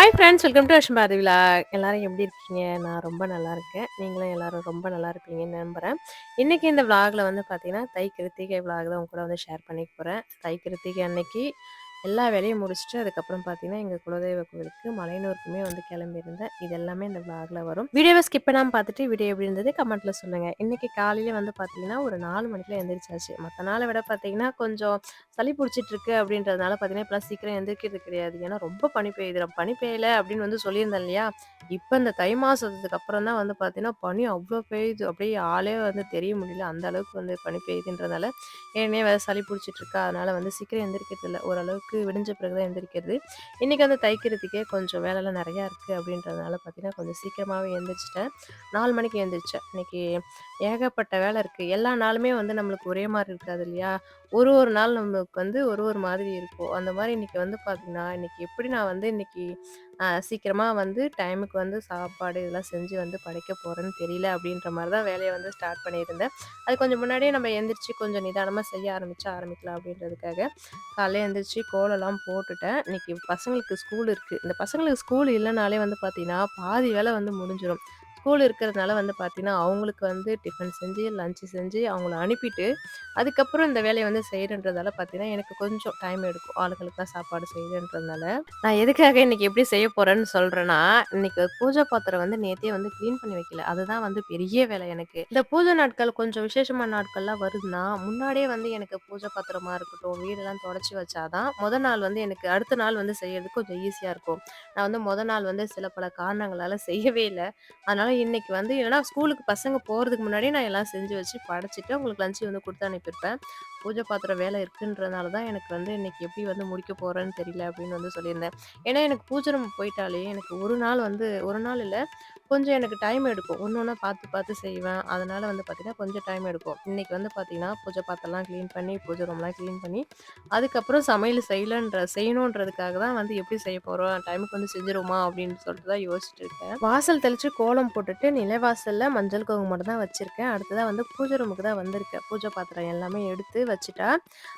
Hi friends welcome to Ashma vlog. எல்லாரும் எப்படி இருக்கீங்க? நான் ரொம்ப நல்லா இருக்கேன். நீங்களும் எல்லாரும் ரொம்ப நல்லா இருப்பீங்கன்னு நம்புறேன். இன்னைக்கு இந்த விலாகில் வந்து பார்த்தீங்கன்னா, தை கிருத்திகை விலாக் தான் உங்க கூட வந்து ஷேர் பண்ணிக்க போறேன். தை கிருத்திகை அன்னைக்கு எல்லா வேலையும் முடிச்சுட்டு, அதுக்கப்புறம் பார்த்தீங்கன்னா, எங்க குலதெய்வ கோவிலுக்கு மலையனூருக்குமே வந்து கிளம்பியிருந்தேன். இது எல்லாமே இந்த விலாகில் வரும். வீடியோவை ஸ்கிப் பண்ணாம பார்த்துட்டு, வீடியோ எப்படி இருந்தது கமெண்ட்ல சொல்லுங்க. இன்னைக்கு காலையில வந்து பார்த்தீங்கன்னா, ஒரு 4 மணிக்கெல்லாம் எந்திரிச்சாச்சு. மத்த நாள விட பார்த்தீங்கன்னா, கொஞ்சம் சளி புடிச்சிட்டு இருக்கு அப்படின்றதுனால பார்த்தீங்கன்னா, இப்பலாம் சீக்கிரம் எந்திரிக்கிறது கிடையாது. ஏன்னா ரொம்ப பனி பெய்யுது. நான் பனி பெய்யல அப்படின்னு வந்து சொல்லியிருந்தேன் இல்லையா? இப்ப இந்த தை மாசத்துக்கு அப்புறம் தான் வந்து பார்த்தீங்கன்னா, பனி அவ்ளோ பெய்யுது. அப்படியே ஆளே வந்து தெரிய முடியல. அந்த அளவுக்கு வந்து பனி பெய்யுதுன்றதுனால, ஏற்கனவே வேற சளி புடிச்சிட்டு இருக்கா. அதனால வந்து சீக்கிரம் எந்திரிக்கிறது இல்ல. ஓரளவுக்கு விடிஞ்ச பிறகு தான் எந்திரிக்கிறது. இன்னைக்கு வந்து தைக்கிறதுக்கே கொஞ்சம் வேலைலாம் நெறையா இருக்கு அப்படின்றதுனால பார்த்தீங்கன்னா, கொஞ்சம் சீக்கிரமாவே எந்திரிச்சுட்டேன். 4 மணிக்கு எந்திரிச்சேன். இன்னைக்கு ஏகப்பட்ட வேலை இருக்கு. எல்லா நாளுமே வந்து நம்மளுக்கு ஒரே மாரி இருக்காது இல்லையா? ஒரு நாள் நம்மளுக்கு வந்து ஒரு மாதிரி இருக்கும். அந்த மாரி இன்னைக்கு வந்து பார்த்தீங்கன்னா, இன்னைக்கு எப்படி நான் வந்து இன்னைக்கு சீக்கிரமா வந்து டைமுக்கு வந்து சாப்பாடு இதெல்லாம் செஞ்சு வந்து படைக்க போறேன்னு தெரியல அப்படின்ற மாரி தான் வேலைய வந்து ஸ்டார்ட் பண்ணியிருந்தேன். அது கொஞ்சம் முன்னாடியே நம்ம எந்திரிச்சு கொஞ்சம் நிதானமா செய்ய ஆரம்பிக்கலாம் அப்படின்றதுக்காக, காலைல எந்திரிச்சு கோலம்லாம் போட்டுட்டேன். இன்னைக்கு பசங்களுக்கு ஸ்கூல் இருக்கு. இந்த பசங்களுக்கு ஸ்கூல் இல்லனாலே வந்து பார்த்தீங்கன்னா, பாதி வேலை வந்து முடிஞ்சிரும். ஸ்கூல் இருக்கிறதுனால வந்து பார்த்தீங்கன்னா, அவங்களுக்கு வந்து டிஃபன் செஞ்சு, லஞ்ச் செஞ்சு அவங்கள அனுப்பிட்டு அதுக்கப்புறம் இந்த வேலைய வந்து செய்றேன்றதால பார்த்தீங்கன்னா, எனக்கு கொஞ்சம் டைம் எடுக்கும். ஆளுங்களுக்குலாம் சாப்பாடு செய்றேன்றதுனால. நான் எதுக்காக இன்னைக்கு எப்படி செய்ய போறேன்னு சொல்றேன்னா, இன்னைக்கு பூஜை பாத்திரம் வந்து நேத்தே வந்து கிளீன் பண்ணி வைக்கல. அதுதான் வந்து பெரிய வேலை எனக்கு. இந்த பூஜை நாட்கள் கொஞ்சம் விசேஷமான நாட்கள்லாம் வருதுன்னா, முன்னாடியே வந்து எனக்கு பூஜை பாத்திரமா இருக்கட்டும், வீடெல்லாம் தொடச்சு வச்சா தான், மொத நாள் வந்து எனக்கு அடுத்த நாள் வந்து செய்யறதுக்கு கொஞ்சம் ஈஸியா இருக்கும். நான் வந்து மொத நாள் வந்து சில பல காரணங்களால செய்யவே இல்ல. அதனால இன்னைக்கு வந்து இல்லன்னா ஸ்கூலுக்கு பசங்க போறதுக்கு முன்னாடியே நான் எல்லாம் செஞ்சு வச்சு படைச்சுட்டு, அவங்களுக்கு லஞ்ச் வந்து குடுத்து அனுப்பியிருப்பேன். பூஜை பாத்திரம் வேலை இருக்குன்றனால தான் எனக்கு வந்து இன்னைக்கு எப்படி வந்து முடிக்க போறேன்னு தெரியல அப்படின்னு வந்து சொல்லியிருந்தேன். ஏன்னா எனக்கு பூஜை ரூம் போயிட்டாலே எனக்கு ஒரு நாள் இல்ல, கொஞ்சம் எனக்கு டைம் எடுக்கும். ஒண்ணு ஒண்ணா பார்த்து பார்த்து செய்வேன். அதனால வந்து பார்த்தீங்கன்னா, கொஞ்சம் டைம் எடுக்கும். இன்னைக்கு வந்து பார்த்தீங்கன்னா, பூஜை பாத்திரம்லாம் கிளீன் பண்ணி, பூஜை ரூம்லாம் கிளீன் பண்ணி, அதுக்கப்புறம் சமையல் செய்யணுன்றதுக்காக தான் வந்து எப்படி செய்ய போறோம்? டைமுக்கு வந்து செஞ்சுருவோமா? அப்படின்னு சொல்லிட்டு தான் யோசிச்சுட்டு இருக்கேன். வாசல் தெளிச்சு கோலம் போட்டுட்டு நிலைவாசல்ல மஞ்சள் குங்குமம் மட்டும் தான் வச்சிருக்கேன். அடுத்ததா வந்து பூஜை ரூமுக்கு தான் வந்திருக்கேன். பூஜை பாத்திரம் எல்லாமே எடுத்து வச்சுட்டா,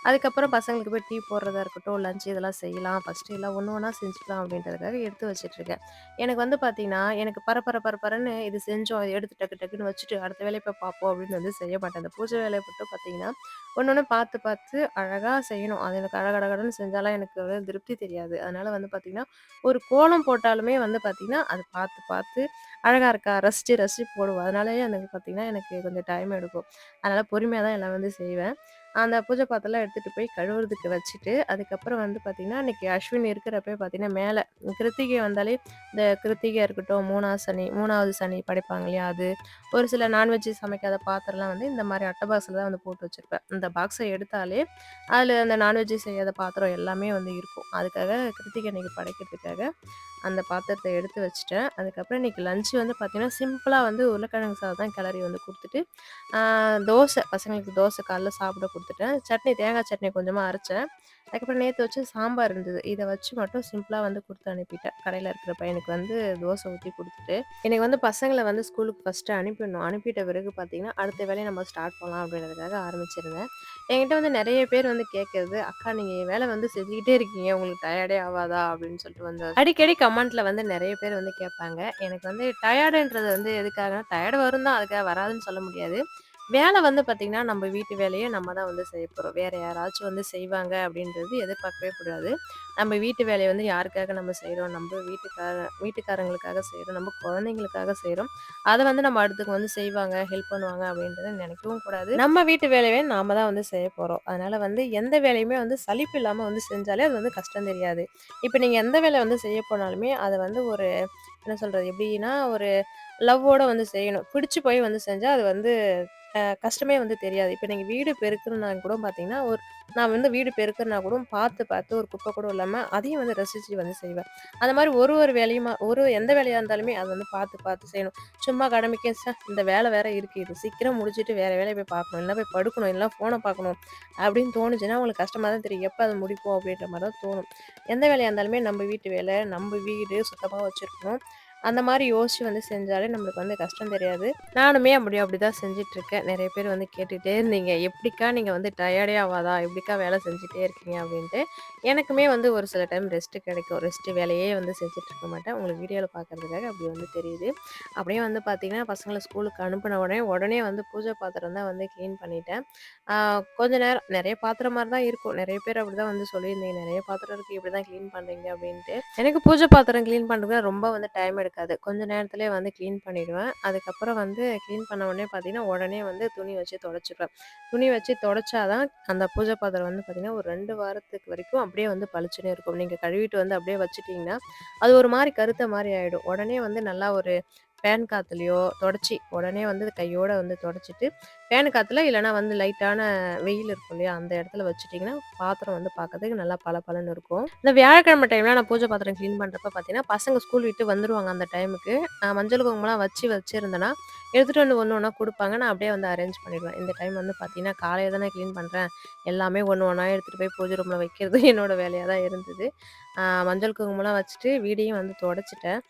அதுக்கப்புறம் பசங்களுக்கு போய் டீ போடுறதா இருக்கட்டும், லஞ்ச் இதெல்லாம் செய்யலாம். ஃபர்ஸ்ட்டு எல்லாம் ஒண்ணு ஒண்ணா செஞ்சுக்கலாம் அப்படின்றதுக்காக எடுத்து வச்சுட்டுருக்கேன். எனக்கு வந்து பார்த்தீங்கன்னா, எனக்கு பரபரன்னு இது செஞ்சோம், இத எடுத்து டக்கு டக்குன்னு வச்சுட்டு அடுத்த வேலைய போய் பார்ப்போம் அப்படின்னு வந்து செய்ய மாட்டேன். அந்த பூஜை வேலைய மட்டும் பார்த்தீங்கன்னா, ஒண்ணு ஒண்ணு பார்த்து பார்த்து அழகா செய்யணும். அது எனக்கு கடகடன்னு செஞ்சாலாம் எனக்கு வந்து திருப்தி தெரியாது. அதனால வந்து பார்த்தீங்கன்னா, ஒரு கோலம் போட்டாலுமே வந்து பார்த்தீங்கன்னா, அது பார்த்து பார்த்து அழகா இருக்கா? ரசிச்சு போடுவேன். அதனாலேயே எனக்கு பார்த்தீங்கன்னா, எனக்கு கொஞ்சம் டைம் எடுக்கும். அதனால பொறுமையா தான் எல்லாம் வந்து செய்வேன். அந்த பூஜை பாத்திரம்லாம் எடுத்துட்டு போய் கழுவுறதுக்கு வச்சுட்டு, அதுக்கப்புறம் வந்து பார்த்தீங்கன்னா, அன்னைக்கு அஸ்வினி இருக்கிறப்பயே பார்த்தீங்கன்னா, மேல கிருத்திகை வந்தாலே இந்த கிருத்திகை இருக்கட்டும், 3வது சனி படைப்பாங்க இல்லையா? அது ஒரு சில நான்வெஜ் சமைக்காத பாத்திரம்லாம் வந்து இந்த மாரி அட்டை பாக்ஸ்ல தான் வந்து போட்டு வச்சிருப்பேன். இந்த பாக்ஸ எடுத்தாலே, அதில அந்த நான்வெஜ் செய்யாத பாத்திரம் எல்லாமே வந்து இருக்கும். அதுக்காக கிருத்திகை அன்னைக்கு படைக்கிறதுக்காக அந்த பாத்திரத்த எடுத்து வச்சுட்டேன். அதுக்கப்புறம் இன்னைக்கு லஞ்ச் வந்து பார்த்தீங்கன்னா, சிம்பிளா வந்து உருளைக்கிழங்கு சாதம் தான் கிளறி வந்து குடுத்துட்டு, ஆ பசங்களுக்கு தோசை காலைல சாப்பிட குடுத்துட்டேன். சட்னி தேங்காய் சட்னி கொஞ்சமா அரைச்சேன். அதுக்கப்புறம் நேத்து வச்ச சாம்பார் இருந்தது. இத வச்சு மட்டும் சிம்பிளா வந்து குடுத்து அனுப்பிட்டேன். கடையில இருக்கிற பையனுக்கு வந்து தோசை ஊத்தி குடுத்துட்டு, இன்னைக்கு வந்து பசங்கள வந்து ஸ்கூலுக்கு ஃபர்ஸ்ட்டு அனுப்பிடணும். அனுப்பிட்ட பிறகு பார்த்தீங்கன்னா, அடுத்த வேலைய நம்ம ஸ்டார்ட் பண்ணலாம் அப்படின்றதுக்காக ஆரம்பிச்சிருந்தேன். என்கிட்ட வந்து நெறைய பேர் வந்து கேட்கறது, "அக்கா நீங்க வேலை வந்து செஞ்சுக்கிட்டே இருக்கீங்க. உங்களுக்கு டயர்டே ஆவாதா?" அப்படின்னு சொல்லிட்டு வந்து அடிக்கடி கமெண்ட்ல வந்து நெறைய பேர் வந்து கேட்பாங்க. எனக்கு வந்து டயர்டுன்றது வந்து எதுக்காகன்னா, டயர்டு வரும் தான். அதுக்காக வராதுன்னு சொல்ல முடியாது. வேலை வந்து பார்த்தீங்கன்னா, நம்ம வீட்டு வேலைய நம்ம தான் வந்து செய்ய போறோம். வேற யாராச்சும் வந்து செய்வாங்க அப்படின்றது எதிர்பார்க்கவே கூடாது. நம்ம வீட்டு வேலைய வந்து யாருக்காக நம்ம செய்றோம்? நம்ம வீட்டுக்காரங்களுக்காக செய்றோம். நம்ம குழந்தைங்களுக்காக செய்றோம். அத வந்து நம்ம அடுத்தவங்க வந்து செய்வாங்க, ஹெல்ப் பண்ணுவாங்க அப்படின்றத நினைக்கவும் கூடாது. நம்ம வீட்டு வேலைய நாம தான் வந்து செய்ய போறோம். அதனால வந்து எந்த வேலையுமே வந்து சலிப்பு இல்லாம வந்து செஞ்சாலே அது வந்து கஷ்டம் தெரியாது. இப்ப நீங்க எந்த வேலை வந்து செய்ய போனாலுமே, அத வந்து ஒரு என்ன சொல்றது? எப்படின்னா, ஒரு லவ்வோட வந்து செய்யணும். பிடிச்சு போய் வந்து செஞ்சா அது வந்து கஷ்டமே வந்து தெரியாது. இப்ப நீங்க வீடு பெருக்கணும்னா கூட பார்த்தீங்கன்னா, நான் வந்து வீடு பெருக்குறனா கூட பார்த்து, பார்த்து ஒரு குப்பை கூட இல்லாம அதையும் வந்து ரசிச்சு வந்து செய்வேன். அந்த மாரி ஒரு வேலையுமா எந்த வேலையா இருந்தாலுமே அத வந்து பார்த்து, பார்த்து செய்யணும். சும்மா கடமைக்கு இந்த வேலை வேற இருக்கு. இது சீக்கிரம் முடிச்சுட்டு வேற வேலைய போய் பார்க்கணும். இல்லனா போய் படுக்கணும். இல்லனா ஃபோன பார்க்கணும். அப்படின்னு தோணுச்சுன்னா, உங்களுக்கு கஷ்டமா தான் தெரியும். எப்ப அத முடிப்போம் அப்படின்ற மாரி தான் தோணும். எந்த வேலையா இருந்தாலுமே நம்ம வீட்டு வேலை, நம்ம வீடு சுத்தமா வச்சிருக்கணும். அந்த மாரி யோசிச்சு வந்து செஞ்சாலே நம்மளுக்கு வந்து கஷ்டம் தெரியாது. நானுமே அப்படிதான் செஞ்சுட்டுருக்கேன். நெறைய பேர் வந்து கேட்டுட்டே இருந்தீங்க. "எப்படிக்கா நீங்க வந்து டயர்டே ஆவாதா? எப்படிக்கா வேலை செஞ்சுட்டே இருக்கீங்க?" அப்படின்ட்டு. எனக்குமே வந்து ஒரு சில டைம் ரெஸ்ட் கிடைக்கும். ரெஸ்ட் வேலையே வந்து செஞ்சுட்டு இருக்க மாட்டேன். உங்களுக்கு வீடியோல பார்க்கறதுக்காக அப்படி வந்து தெரியுது. அப்படியே வந்து பார்த்தீங்கன்னா, பசங்கள ஸ்கூலுக்கு அனுப்புன உடனே வந்து பூஜை பாத்திரம் தான் வந்து கிளீன் பண்ணிட்டேன். ஆ கொஞ்ச நேரம் நெறைய பாத்திரம் மாரி தான் இருக்கும். நெறைய பேர் அப்படிதான் வந்து சொல்லியிருந்தீங்க. "நெறைய பாத்திரம் இருக்கு. இப்படிதான் கிளீன் பண்றீங்க" அப்படின்ட்டு. எனக்கு பூஜை பாத்திரம் கிளீன் பண்றதுக்கு ரொம்ப வந்து டைம் எடுக்காது. கொஞ்ச நேரத்திலேயே வந்து கிளீன் பண்ணிடுவேன். அதுக்கப்புறம் வந்து கிளீன் பண்ண உடனே பார்த்தீங்கன்னா, உடனே வந்து துணி வச்சு தொடச்சுருவேன். துணி வச்சு தொடச்சா தான் அந்த பூஜை பாத்திரம் வந்து பார்த்தீங்கன்னா, ஒரு 2 வாரத்துக்கு வரைக்கும் அப்படியே வந்து பளிச்சுன்னே இருக்கும். நீங்க கழுவிட்டு வந்து அப்படியே வச்சுட்டீங்கன்னா, அது ஒரு மாரி கருத்த மாரி ஆயிடும். உடனே வந்து நல்லா ஒரு ஃபேன் காத்துலயோ தொடச்சு உடனே வந்து கையோட வந்து தொடச்சிட்டு, ஃபேன் காத்துல இல்லன்னா வந்து லைட்டான வெயில் இருக்கும் இல்லையா? அந்த இடத்துல வச்சுட்டீங்கன்னா, பாத்திரம் வந்து பார்க்கறதுக்கு நல்லா பளபளன்னு இருக்கும். இந்த வியாழக்கிழமை டைம்ல நான் பூஜை பாத்திரம் கிளீன் பண்றப்ப பார்த்தீங்கன்னா, பசங்க ஸ்கூல் விட்டு வந்துருவாங்க அந்த டைமுக்கு. மஞ்சள் குங்குமம்லாம் வச்சிருந்தேன்னா, எடுத்துட்டு வந்து ஒண்ணு ஒண்ணா குடுப்பாங்க. நான் அப்படியே வந்து அரேஞ்ச் பண்ணிடுவேன். இந்த டைம் வந்து பார்த்தீங்கன்னா, காலையில தானே கிளீன் பண்றேன். எல்லாமே ஒண்ணு ஒண்ணா எடுத்துட்டு போய் பூஜை ரூம்ல வைக்கிறது என்னோட வேலையா தான் இருந்தது. மஞ்சள் குங்குமம்லாம் வச்சுட்டு வீடையும் வந்து தொடச்சுட்டேன்.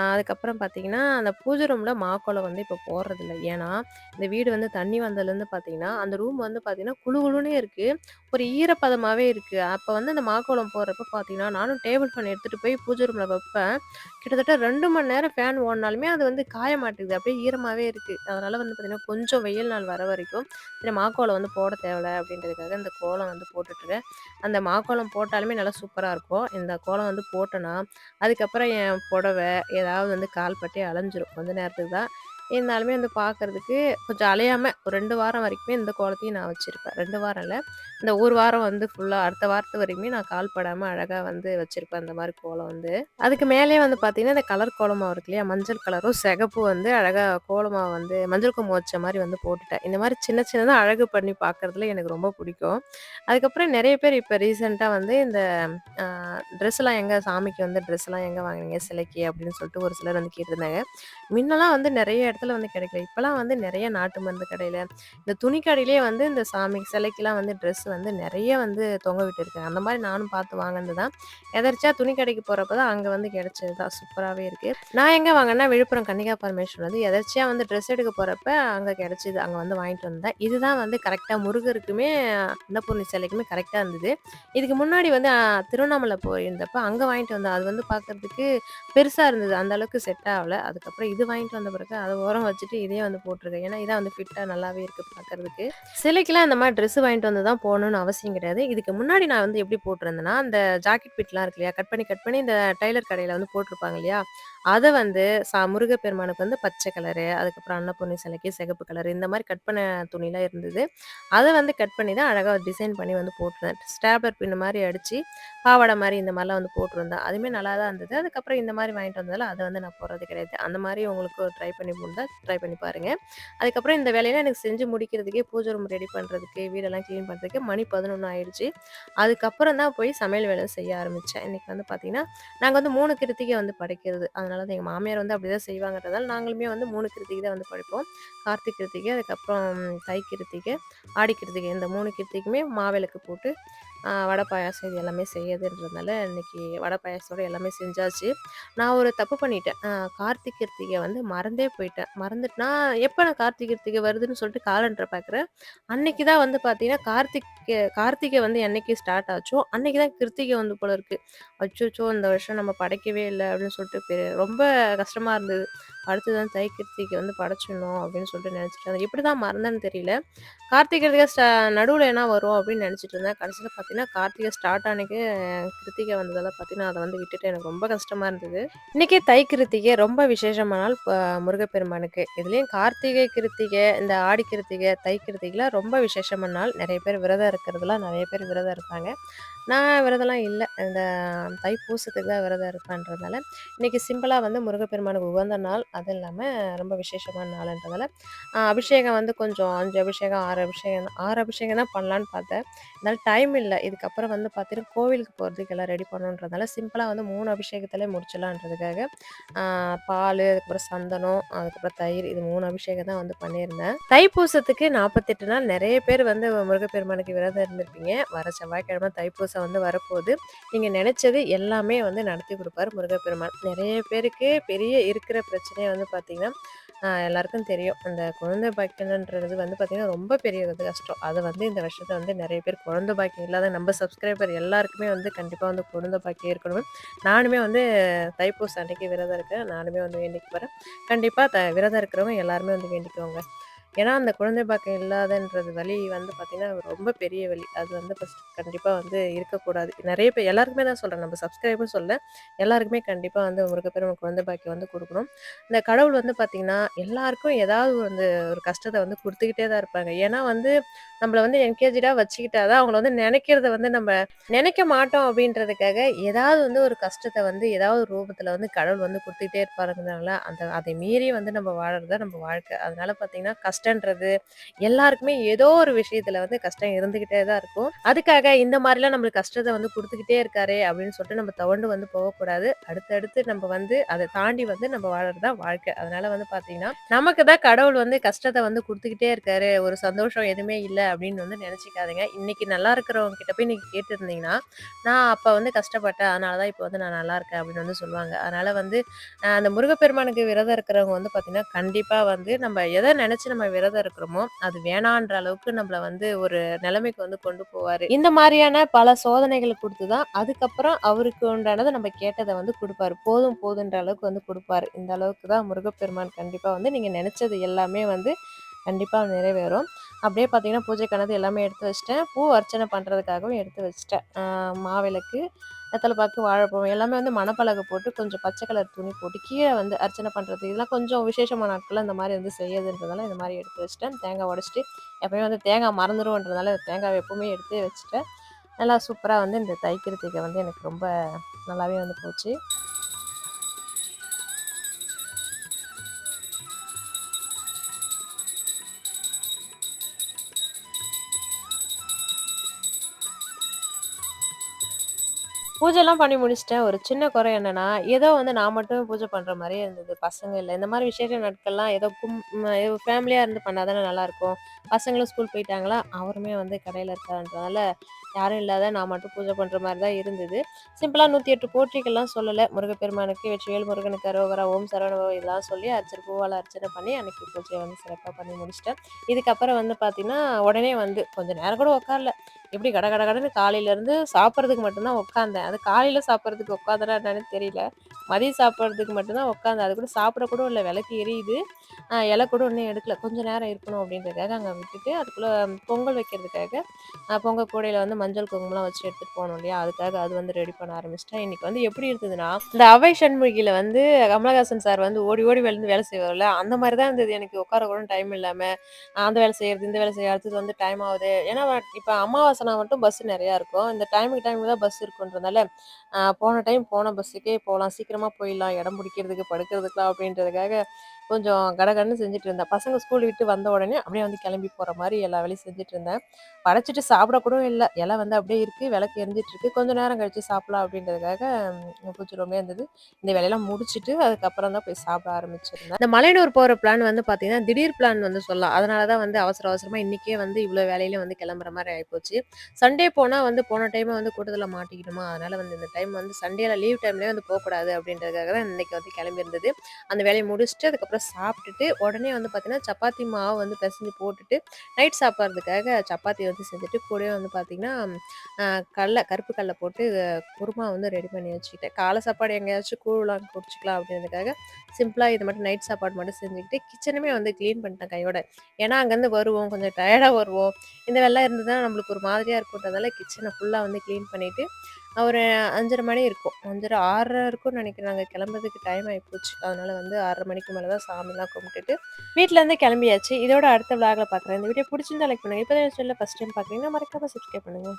அதுக்கப்புறம் பார்த்தீங்கன்னா, அந்த பூஜை ரூம்ல மாக்கோலம் வந்து இப்போ போடுறதில்ல. ஏன்னா, இந்த வீடு வந்து தண்ணி வந்ததுலேருந்து பார்த்தீங்கன்னா, அந்த ரூம் வந்து பார்த்தீங்கன்னா, குளு குளுன்னே இருக்கு. ஒரு ஈரப்பதமாவே இருக்கு. அப்ப வந்து அந்த மாக்கோலம் போடுறப்ப பார்த்தீங்கன்னா, நானும் டேபிள் ஃபேன் எடுத்துட்டு போய் பூஜை ரூம்ல வைப்பேன். கிட்டத்தட்ட 2 மணி நேரம் ஃபேன் ஓடுனாலுமே அது வந்து காய மாட்டேங்குது. அப்படியே ஈரமாவே இருக்கு. அதனால வந்து பார்த்தீங்கன்னா, கொஞ்சம் வெயில் நாள் வர வரைக்கும், சரி மாக்கோலம் வந்து போட தேவல்ல அப்படின்றதுக்காக இந்த கோலம் வந்து போட்டுட்டுருக்கேன். அந்த மாக்கோலம் போட்டாலுமே நல்லா சூப்பரா இருக்கும். இந்த கோலம் வந்து போட்டேன்னா, அதுக்கப்புறம் என் புடவை ஏதாவது வந்து கால் பட்டே அலைஞ்சிரும். கொஞ்ச நேரத்துக்கு தான். இருந்தாலுமே வந்து பார்க்கறதுக்கு கொஞ்சம் அலையாம ஒரு 2 வாரம் வரைக்குமே இந்த கோலத்தையும் நான் வச்சிருப்பேன். 2 வாரம் இல்ல. இந்த 1 வாரம் வந்து ஃபுல்லா அடுத்த வாரத்து வரைக்குமே நான் கால் படாம அழகா வந்து வச்சிருப்பேன். அந்த மாரி கோலம் வந்து. அதுக்கு மேலயே வந்து பார்த்தீங்கன்னா, இந்த கலர் கோலமாவு இருக்கு இல்லையா? மஞ்சள் கலரும், சிகப்பும் வந்து அழகா கோலமாவு வந்து மஞ்சள் குங்குமம் வச்ச மாரி வந்து போட்டுட்டேன். இந்த மாரி சின்ன சின்னதா அழகு பண்ணி பார்க்கறதுல எனக்கு ரொம்ப பிடிக்கும். அதுக்கப்புறம் நெறைய பேர் இப்ப ரீசென்ட்டா வந்து இந்த அ ட்ரெஸ்லாம் எங்க சாமிக்கு வந்து ட்ரெஸ்லாம் எங்க வாங்குனீங்க சிலைக்கு? அப்படின்னு சொல்லிட்டு ஒரு சிலர் வந்து கேட்டிருந்தாங்க. முன்னலாம் வந்து நெறைய இடத்துல வந்து கிடைக்கல. இப்பலாம் வந்து நெறைய நாட்டு மருந்து கடையில, இந்த துணி கடையிலேயே வந்து இந்த சாமி சிலைக்கெல்லாம் வந்து ட்ரெஸ் வந்து நெறைய வந்து தொங்க விட்டுருக்காங்க. அந்த மாரி நானும் பார்த்து வாங்குனது தான். எதர்ச்சியா துணி கடைக்கு போறப்ப தான் அங்க வந்து கிடைச்சது தான். சூப்பராவே இருக்கு. நான் எங்க வாங்குனேன்னா, விழுப்புரம் கன்னிகா பரமேஸ்வரன் வந்து எதர்ச்சியா வந்து ட்ரெஸ் எடுக்க போறப்ப அங்க கிடைச்சது. அங்க வந்து வாங்கிட்டு வந்தேன். இதுதான் வந்து கரெக்ட்டா முருகருக்குமே, அன்னபூர்ணி சிலைக்குமே கரெக்ட்டா இருந்தது. இதுக்கு முன்னாடி வந்து திருவண்ணாமலை போயிருந்தப்ப அங்க வாங்கிட்டு வந்தேன். அது வந்து பார்க்கறதுக்கு பெருசா இருந்தது. அந்த அளவுக்கு செட் ஆவல. அதுக்கப்புறம் இது வாங்கிட்டு வந்த பிறகு அத ஓரம் வச்சுட்டு இதே வந்து போட்டுருக்கேன். ஏன்னா, இதான் வந்து ஃபிட்டா நல்லாவே இருக்கு பார்க்கறதுக்கு. சிலைக்குலாம் இந்த மாரி ட்ரெஸ் வாங்கிட்டு வந்து தான் போடணும்னு அவசியம் கிடையாது. இதுக்கு முன்னாடி நான் வந்து எப்படி போட்டிருந்தேன்னா, அந்த ஜாக்கெட் பிட்லாம் இருக்கு இல்லையா? கட் பண்ணி இந்த டெய்லர் கடையில வந்து போட்டிருப்பாங்க இல்லையா? அத வந்து முருகப்பெருமானுக்கு வந்து பச்சை கலரு, அதுக்கப்புறம் அன்னபூர்ணி சிலைக்கு சிகப்பு கலரு இந்த மாரி கட் பண்ண துணிலாம் இருந்தது. அத வந்து கட் பண்ணி தான் அழகா டிசைன் பண்ணி வந்து போட்டுருந்தேன். ஸ்டாப்லர் பின் மாரி அடிச்சு, பாவாடை மாரி இந்த மாரிலாம் வந்து போட்டிருந்தேன். அதுவுமே நல்லா தான் இருந்தது. அதுக்கப்புறம் இந்த மாரி வாங்கிட்டு வந்ததால, அத வந்து நான் போடுறது கிடையாது. அந்த மாரி உங்களுக்கு ட்ரை பண்ணி முடிந்தா ட்ரை பண்ணி பாருங்க. அதுக்கப்புறம் இந்த வேலையெல்லாம் எனக்கு செஞ்சு முடிக்கிறதுக்கே பூஜை ரூம் ரெடி பண்றதுக்கு, வீடெல்லாம் கிளீன் பண்றதுக்கு மணி 11 ஆயிடுச்சு. அதுக்கப்புறம் தான் போய் சமையல் வேலை செய்ய ஆரம்பிச்சேன். இன்னைக்கு வந்து பார்த்தீங்கன்னா, நாங்க வந்து 3 கிருத்திகை வந்து படைக்கிறது. அதனால தான் எங்க மாமியார் வந்து அப்படிதான் செய்வாங்கன்றதால, நாங்களுமே வந்து 3 கிருத்திகை தான் வந்து படைப்போம். கார்த்திகை கிருத்திகை, அதுக்கப்புறம் தை கிருத்திகை, ஆடி கிருத்திகை இந்த 3 கிருத்திகைக்குமே மாவிளக்கு போட்டு, வடை, பாயாசம் இது எல்லாமே செய்யுதுன்றதுனால, இன்னைக்கு வடை, பாயாசத்தோட எல்லாமே செஞ்சாச்சு. நான் ஒரு தப்பு பண்ணிட்டேன். கார்த்திகை கிருத்திகை வந்து மறந்தே போயிட்டேன். மறந்துட்டுனா எப்ப நான் கார்த்திகை கிருத்திகை வருதுன்னு சொல்லிட்டு காலண்டர பார்க்குறேன். அன்னைக்கு தான் வந்து பார்த்தீங்கன்னா, கார்த்திகை வந்து என்னைக்கு ஸ்டார்ட் ஆச்சோ, அன்னைக்கு தான் கிருத்திகை வந்து போல இருக்கு. அச்சச்சோ! இந்த வருஷம் நம்ம படைக்கவே இல்ல அப்படின்னு சொல்லிட்டு ரொம்ப கஷ்டமா இருந்தது. அடுத்து தான் தை கிருத்திகை வந்து படைச்சிடணும் அப்படின்னு சொல்லிட்டு நினைச்சுட்டேன். அது எப்படிதான் மறந்தேன்னு தெரியல. கார்த்திகை கிருத்திகை நடுவுல என்ன வரும் அப்படின்னு நினைச்சிட்டு இருந்தேன். கடைசியில பார்த்தீங்கன்னா, கார்த்திகை ஸ்டார்ட் அன்னைக்கு கிருத்திகை வந்ததால பார்த்தீங்கன்னா, அத வந்து விட்டுட்டு எனக்கு ரொம்ப கஷ்டமா இருந்தது. இன்னைக்கு தை கிருத்திகை ரொம்ப விசேஷமான நாள் முருகப்பெருமானுக்கு. இதுலயும் கார்த்திகை கிருத்திகை, இந்த ஆடி கிருத்திகை, தை கிருத்திகைலாம் ரொம்ப விசேஷமான நாள். நெறைய பேர் விரதம் இருக்கிறதுலாம் நெறைய பேர் விரதம் இருப்பாங்க. நான் விரதம்லாம் இல்ல. இந்த தைப்பூசத்துக்கு தான் விரதம் இருப்பேன்றதுனால, இன்னைக்கு சிம்பிளா வந்து முருகப்பெருமானுக்கு உகந்த நாள். அது இல்லாம ரொம்ப விசேஷமான நாளுன்றதால, அபிஷேகம் வந்து கொஞ்சம் 5 அபிஷேகம், 6 அபிஷேகம் 6 அபிஷேகம் தான் பண்ணலான்னு பார்த்தேன். இருந்தாலும் டைம் இல்ல. இதுக்கப்புறம் வந்து பார்த்தீங்கன்னா, கோவிலுக்கு போறதுக்கு எல்லாம் ரெடி பண்ணணுன்றதால, சிம்பிளா வந்து 3 அபிஷேகத்திலே முடிச்சிடலான்றதுக்காக, ஆ பாலு, அதுக்கப்புறம் சந்தனம், அதுக்கப்புறம் தயிர் இது 3 அபிஷேகம் தான் வந்து பண்ணியிருந்தேன். தைப்பூசத்துக்கு 48 நாள் நெறைய பேர் வந்து முருகப்பெருமானுக்கு விரதம் இருந்திருப்பீங்க. வர செவ்வாய்க்கிழமை தைப்பூசம் வந்து வரப்போது. நீங்க நெனைச்சது எல்லாமே வந்து நடத்தி குடுப்பாரு முருகப்பெருமான். நெறைய பேருக்கு பெரிய இருக்கிற பிரச்சனையே வந்து பார்த்தீங்கன்னா, எல்லாருக்கும் தெரியும். அந்த குழந்தை பாக்கியம்ன்றது வந்து பார்த்தீங்கன்னா, ரொம்ப பெரிய இது கஷ்டம். அது வந்து இந்த வருஷத்துல வந்து நெறைய பேர் குழந்தை பாக்கியம் இல்லாத நம்ம சப்ஸ்கிரைபர் எல்லாருக்குமே வந்து கண்டிப்பா வந்து குழந்தை பாக்கியம் இருக்கணும். நானுமே வந்து தைப்பூசம் அன்னைக்கு விரதம் இருக்கேன். நானுமே வந்து வேண்டிக்க போறேன். கண்டிப்பா விரதம் இருக்கிறவங்க எல்லாருமே வந்து வேண்டிக்கோங்க. ஏன்னா, அந்த குழந்தை பாக்கியம் இல்லாதன்றது வலி வந்து பார்த்தீங்கன்னா, ரொம்ப பெரிய வலி. அது வந்து ஃபர்ஸ்ட் கண்டிப்பா வந்து இருக்கக்கூடாது. நெறைய பேர் எல்லாருக்குமே தான் சொல்றேன். நம்ம சப்ஸ்கிரைபர்ன்னு சொல்லல. எல்லாருக்குமே கண்டிப்பா வந்து முருகப்பெருமான் குழந்தை பாக்கியம் வந்து குடுக்கணும். இந்த கடவுள் வந்து பார்த்தீங்கன்னா, எல்லாருக்கும் ஏதாவது வந்து ஒரு கஷ்டத்த வந்து குடுத்துக்கிட்டே தான் இருப்பாங்க. ஏன்னா வந்து, நம்மள வந்து என்கேஜ்டா வச்சுக்கிட்டா தான் அவங்கள வந்து நெனைக்கிறத வந்து நம்ம நெனைக்க மாட்டோம் அப்படின்றதுக்காக, ஏதாவது வந்து ஒரு கஷ்டத்த வந்து ஏதாவது ஒரு ரூபத்துல வந்து கடவுள் வந்து குடுத்துக்கிட்டே இருப்பாருங்கிறனால, அதை மீறி வந்து நம்ம வாழறது தான் நம்ம வாழ்க்கை. அதனால பார்த்தீங்கன்னா, கஷ்டன்றது எல்லாருக்குமே ஏதோ ஒரு விஷயத்துல வந்து கஷ்டம் இருந்துகிட்டே தான் இருக்கும். அதுக்காக இந்த மாரிலாம் நம்மளுக்கு கஷ்டத்த வந்து குடுத்துக்கிட்டே இருக்காரே அப்படின்னு சொல்லிட்டு நம்ம துவண்டு வந்து போகக்கூடாது. அடுத்தடுத்து நம்ம வந்து அத தாண்டி வந்து நம்ம வாழறது தான் வாழ்க்கை. அதனால வந்து பார்த்தீங்கன்னா, நமக்கு தான் கடவுள் வந்து கஷ்டத்த வந்து குடுத்துக்கிட்டே இருக்காரு. ஒரு சந்தோஷம் எதுவுமே இல்ல அப்படின்னு வந்து நெனச்சுக்காதீங்க. இன்னைக்கு நல்லா இருக்கிறவங்க கிட்ட போய் நீங்க கேட்டிருந்தீங்கன்னா, நான் அப்ப வந்து கஷ்டப்பட்டேன். அதனால தான் இப்ப வந்து நான் நல்லா இருக்கேன் அப்படின்னு வந்து சொல்லுவாங்க. அதனால வந்து அந்த முருகப்பெருமானுக்கு விரதம் இருக்கிறவங்க வந்து பார்த்தீங்கன்னா, கண்டிப்பா வந்து நம்ம எத நெனச்சு நம்ம விரதம் இருக்கிறோமோ, அது வேணான்ற அளவுக்கு நம்மள வந்து ஒரு நிலைமைக்கு வந்து கொண்டு போவாரு. இந்த மாரியான பல சோதனைகள் குடுத்து தான், அதுக்கப்புறம் அவருக்கு உண்டானத நம்ம கேட்டத வந்து குடுப்பாரு. போதும் போதுன்ற அளவுக்கு வந்து குடுப்பாரு. இந்த அளவுக்கு தான் முருகப்பெருமான் கண்டிப்பா வந்து நீங்க நெனச்சது எல்லாமே வந்து கண்டிப்பா நிறைவேறும். அப்படியே பார்த்தீங்கன்னா, பூஜைக்கானது எல்லாமே எடுத்து வச்சுட்டேன். பூ அர்ச்சனை பண்றதுக்காகவும் எடுத்து வச்சுட்டேன். மாவிளக்கு, வெத்தல பாக்கு, வாழைப்பழம் எல்லாமே வந்து மணப்பலகை போட்டு கொஞ்சம் பச்சை கலர் துணி போட்டு கீழ வந்து அர்ச்சனை பண்றது. இதெல்லாம் கொஞ்சம் விசேஷமான நாட்கள்ல இந்த மாரி வந்து செய்யறதுன்றதால இந்த மாரி எடுத்து வச்சுட்டேன். தேங்காய் உடைச்சுட்டு எப்பயுமே வந்து தேங்காய் மறந்துருவோன்றதால தேங்காவ எப்பவுமே எடுத்தே வச்சுட்டேன். நல்லா சூப்பரா வந்து இந்த தை கிருத்திகை வந்து எனக்கு ரொம்ப நல்லாவே வந்து போச்சு. பூஜைலாம் பண்ணி முடிச்சுட்டேன். ஒரு சின்ன குறை என்னன்னா, ஏதோ வந்து நான் மட்டும் பூஜை பண்ற மாரியே இருந்தது. பசங்க இல்ல. இந்த மாரி விசேஷ நாட்கள்லாம் ஏதோ ஃபேமிலியா இருந்து பண்ணா தானே நல்லாயிருக்கும். பசங்களும் ஸ்கூல் போயிட்டாங்களா, அவருமே வந்து கடையில இருக்காருன்றதால, யாரும் இல்லாத நான் மட்டும் பூஜை பண்ற மாரி தான் இருந்தது. சிம்பிளா 108 போற்றிகள்லாம் சொல்லல. முருகப்பெருமானுக்கு வெற்றிவேல் முருகனுக்கு அரோகரா, ஓம் சரவணபவ இதெல்லாம் சொல்லி பூவால அர்ச்சனை பண்ணி அன்னைக்கு பூஜைய வந்து சிறப்பா பண்ணி முடிச்சுட்டேன். இதுக்கப்புறம் வந்து பார்த்தீங்கன்னா, உடனே வந்து கொஞ்ச நேரம் கூட உட்காரல. எப்படி கட கட கடன்னு காலையிலேருந்து சாப்பிட்றதுக்கு மட்டும் தான் உட்காந்தேன். அது காலையில சாப்பிட்றதுக்கு உட்காந்தனா என்னன்னு தெரியல. மதியம் சாப்பிட்றதுக்கு மட்டும் தான் உட்காந்தேன். அது கூட சாப்பிட கூட இல்ல. விளக்கு எரியுது. இலை கூட இன்னும் எடுக்கல. கொஞ்சம் நேரம் இருக்கணும் அப்படின்றதுக்காக அங்க விட்டுட்டு, அதுக்குள்ள பொங்கல் வைக்கிறதுக்காக பொங்கல் கூடையில வந்து மஞ்சள், குங்குமம்லாம் வச்சு எடுத்துட்டு போனோம் இல்லையா? அதுக்காக அது வந்து ரெடி பண்ண ஆரம்பிச்சுட்டேன். இன்னைக்கு வந்து எப்படி இருந்ததுன்னா, இந்த அவை சண்முகில வந்து கமலஹாசன் சார் வந்து ஓடி ஓடி விழுந்து வேலை செய்வார்ல, அந்த மாரி தான் இருந்தது. எனக்கு உட்கார கூட டைம் இல்லாம, அந்த வேலை செய்யறது, இந்த வேலை செய்ய அடுத்தது வந்து டைம் ஆகுது. ஏன்னா இப்ப அமாவாசைனா மட்டும் பஸ் நெறையா இருக்கும். இந்த டைமுக்கு தான் பஸ் இருக்குன்றனால, போன டைம் போன பஸ்ஸுக்கே போலாம். சீக்கிரமா போயிடலாம். இடம் பிடிக்கிறதுக்கு, படுக்கிறதுக்குலாம் அப்படின்றதுக்காக கொஞ்சம் கடகடன்னு செஞ்சுட்டு இருந்தேன். பசங்க ஸ்கூல் விட்டு வந்த உடனே அப்படியே வந்து கிளம்பி போற மாரி எல்லா வேலையும் செஞ்சுட்டு இருந்தேன். படைச்சுட்டு சாப்பிட கூட இல்ல. இலை வந்து அப்படியே இருக்கு. விளக்கு எரிஞ்சிட்டு இருக்கு. கொஞ்ச நேரம் கழிச்சு சாப்பிடலாம் அப்படின்றதுக்காக பூஜை ரூம்லயே இருந்தது. இந்த வேலையெல்லாம் முடிச்சுட்டு, அதுக்கப்புறம் தான் போய் சாப்பிட ஆரம்பிச்சிருந்தேன். இந்த மலையனூர் போற பிளான் வந்து பார்த்தீங்கன்னா, திடீர் பிளான் வந்து சொல்லலாம். அதனால தான் வந்து அவசர அவசரமா இன்னைக்கே வந்து இவ்வளோ வேலையில வந்து கிளம்புற மாரி ஆயிப்போச்சு. சண்டே போனா வந்து போன டைமே வந்து கூட்டத்தில மாட்டிக்கிட்டோமா, அதனால வந்து இந்த டைம் வந்து சண்டேல லீவ் டைம்லயே வந்து போக்கூடாது அப்படின்றதுக்காக தான் இன்னைக்கு வந்து கிளம்பியிருந்தது. அந்த வேலைய முடிச்சுட்டு, அதுக்கப்புறம் சாப்பிட்டுட்டு, உடனே வந்து பார்த்தீங்கன்னா, சப்பாத்தி மாவு வந்து பெசஞ்சு போட்டுட்டு, நைட் சாப்பிடுறதுக்காக சப்பாத்தி வந்து செஞ்சுட்டு, கூடவே வந்து பார்த்தீங்கன்னா, அ கருப்பு கடல போட்டு குருமா வந்து ரெடி பண்ணி வச்சுக்கிட்டேன். காலை சாப்பாடு எங்கேயாச்சும் கூழ்லாம் குடிச்சுக்கலாம் அப்படின்றதுக்காக, சிம்பிளா இது மட்டும் நைட் சாப்பாடு மட்டும் செஞ்சுக்கிட்டு, கிச்சனுமே வந்து கிளீன் பண்ணிட்டேன் கையோட. ஏன்னா, அங்கேருந்து வருவோம், கொஞ்சம் டயர்டா வருவோம். இந்த வேலைலாம் இருந்ததுனா நம்மளுக்கு ஒரு மாதிரியா இருக்குன்றதால, கிச்சன ஃபுல்லா வந்து கிளீன் பண்ணிட்டு, ஒரு 5:30 மணி இருக்கும். 5:30 6:30 இருக்கும்னு நெனைக்கிறேன். நாங்க கிளம்புறதுக்கு டைம் ஆயிப்போச்சு. அதனால வந்து 6:30 மணிக்கு மேல தான் சாமிலாம் கும்பிட்டுட்டு, வீட்லருந்து கிளம்பியாச்சு. இதோட அடுத்த விளாக்ல பார்க்குறேன். இந்த வீடியோ புடிச்சிருந்தா லைக் பண்ணுங்க. இப்ப தான் என் சேனல ஃபர்ஸ்ட் டைம் பார்க்குறீங்கன்னா, மறக்காம சப்ஸ்கிரைப் பண்ணுங்க.